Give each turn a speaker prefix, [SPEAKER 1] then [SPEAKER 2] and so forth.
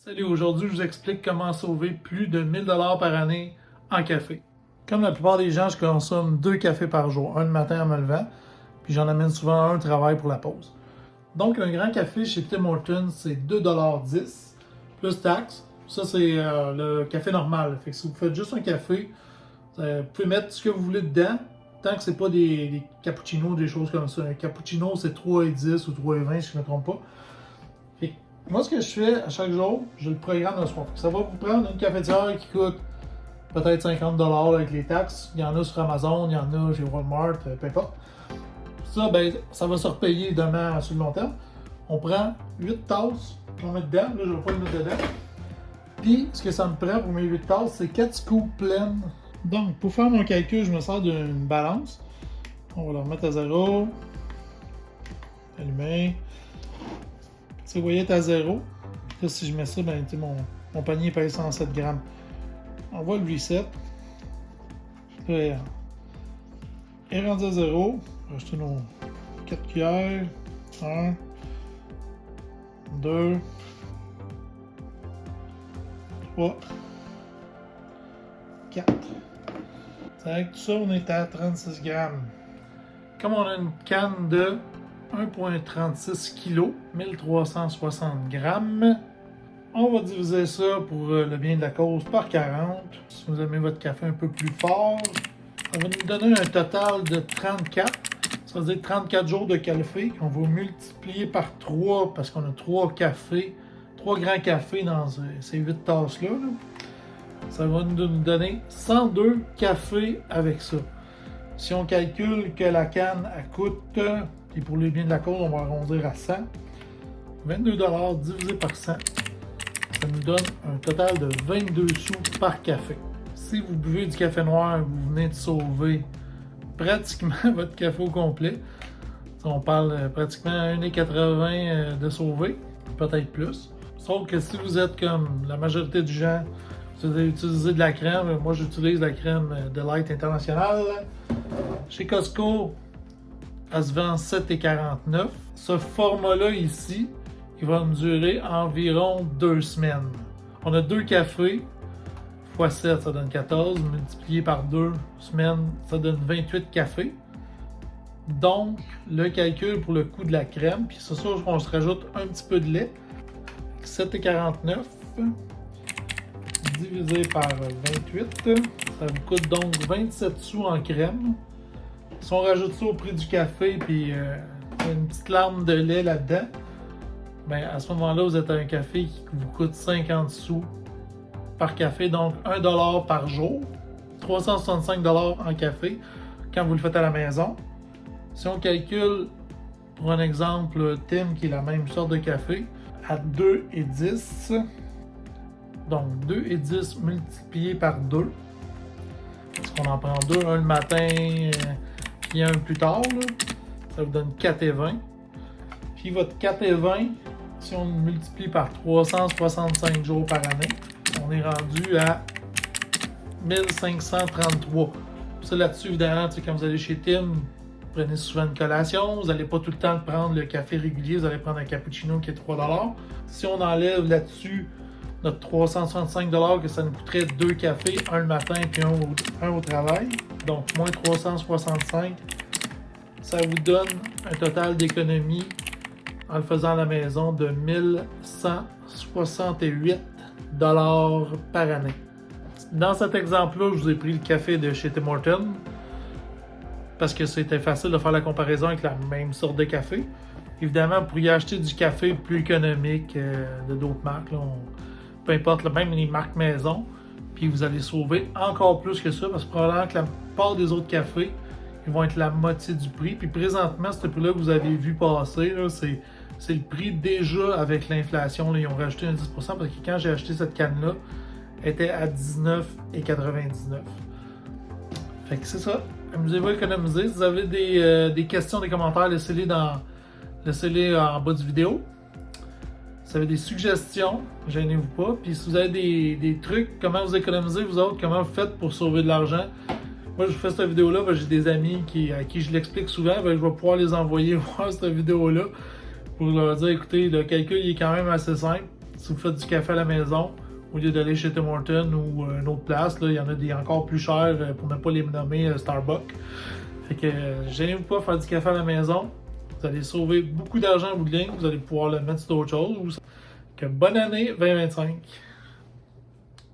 [SPEAKER 1] Salut, aujourd'hui je vous explique comment sauver plus de 1000 $ par année en café. Comme la plupart des gens, je consomme 2 cafés par jour, un le matin en me levant, puis j'en amène souvent un au travail pour la pause. Donc un grand café chez Tim Hortons, c'est 2,10 $ plus taxes. Ça c'est le café normal. Fait que si vous faites juste un café, vous pouvez mettre ce que vous voulez dedans, tant que c'est pas des cappuccinos, des choses comme ça. Un cappuccino c'est 3,10 ou 3,20 si je ne me trompe pas. Fait que moi, ce que je fais à chaque jour, je le programme le soir. Ça va vous prendre une cafetière qui coûte peut-être 50 $ avec les taxes. Il y en a sur Amazon, il y en a chez Walmart, peu importe. Ça, ben, ça va se repayer demain sur le long terme. On prend 8 tasses qu'on met dedans. Là, je ne vais pas le mettre dedans. Puis, ce que ça me prend pour mes 8 tasses, c'est 4 scoops pleines. Donc, pour faire mon calcul, je me sers d'une balance. On va la remettre à 0. Allumer. Si vous voyez, est à 0. Là, si je mets ça, ben, mon panier pèse 107 grammes. On va le reset. Là, il est rendu à 0. On va acheter nos 4 cuillères. 1, 2, 3, 4. Avec tout ça, on est à 36 grammes. Comme on a une canne de 1,36 kg, 1360 grammes. On va diviser ça pour le bien de la cause par 40. Si vous aimez votre café un peu plus fort, ça va nous donner un total de 34. Ça veut dire 34 jours de café qu'on va multiplier par 3 parce qu'on a 3 cafés, 3 grands cafés dans ces 8 tasses-là. Ça va nous donner 102 cafés avec ça. Si on calcule que la canne elle coûte, et pour le bien de la cause, on va arrondir à 100, 22 $ divisé par 100, ça nous donne un total de 22 sous par café. Si vous buvez du café noir, vous venez de sauver pratiquement votre café au complet. On parle pratiquement à 1,80 $ de sauver, peut-être plus. Sauf que si vous êtes comme la majorité du gens, vous allez utiliser de la crème. Moi, j'utilise la crème de Light International. Chez Costco, elle se vend 7,49 $. Ce format-là ici, il va me durer environ 2 semaines. On a 2 cafés, x 7, ça donne 14, multiplié par 2 semaines, ça donne 28 cafés. Donc, le calcul pour le coût de la crème, puis c'est sûr qu'on se rajoute un petit peu de lait, 7,49 $, divisé par 28, ça vous coûte donc 27 sous en crème. Si on rajoute ça au prix du café, puis une petite larme de lait là-dedans, ben à ce moment-là, vous êtes à un café qui vous coûte 50 sous par café, donc 1 $ par jour, 365 $ en café quand vous le faites à la maison. Si on calcule, pour un exemple, Tim, qui est la même sorte de café, à 2,10 $, donc 2,10 $ multiplié par 2, parce qu'on en prend 2, un le matin, puis un plus tard, là, ça vous donne 4,20 $. Puis votre 4,20 $, si on multiplie par 365 jours par année, on est rendu à 1533. Ça là-dessus, évidemment, quand vous allez chez Tim, vous prenez souvent une collation, vous n'allez pas tout le temps prendre le café régulier, vous allez prendre un cappuccino qui est 3 $. Si on enlève là-dessus notre 365 $ que ça nous coûterait 2 cafés, un le matin puis un au travail, donc moins 365, ça vous donne un total d'économie en le faisant à la maison de 1168 $ par année. Dans cet exemple-là, je vous ai pris le café de chez Tim Hortons parce que c'était facile de faire la comparaison avec la même sorte de café. Évidemment, vous pourriez acheter du café plus économique de d'autres marques, là, peu importe, là, même les marques maison, puis vous allez sauver encore plus que ça parce que probablement que la plupart des autres cafés ils vont être la moitié du prix. Puis présentement, ce prix-là que vous avez vu passer, c'est le prix déjà avec l'inflation. Ils ont rajouté un 10% parce que quand j'ai acheté cette canne-là, elle était à 19,99 $. Fait que c'est ça. Amusez-vous à économiser. Si vous avez des questions, des commentaires, laissez-les en bas du vidéo. Si vous avez des suggestions, gênez-vous pas. Puis si vous avez des trucs, comment vous économisez, vous autres, comment vous faites pour sauver de l'argent. Moi, je vous fais cette vidéo-là, j'ai des amis à qui je l'explique souvent, je vais pouvoir les envoyer voir cette vidéo-là pour leur dire, écoutez, le calcul il est quand même assez simple. si vous faites du café à la maison, au lieu d'aller chez Tim Hortons ou une autre place, là, il y en a des encore plus chers pour ne pas les nommer Starbucks. Fait que gênez-vous pas faire du café à la maison. Vous allez sauver beaucoup d'argent à bout de ligne. Vous allez pouvoir le mettre sur d'autres choses. Que bonne année 2025!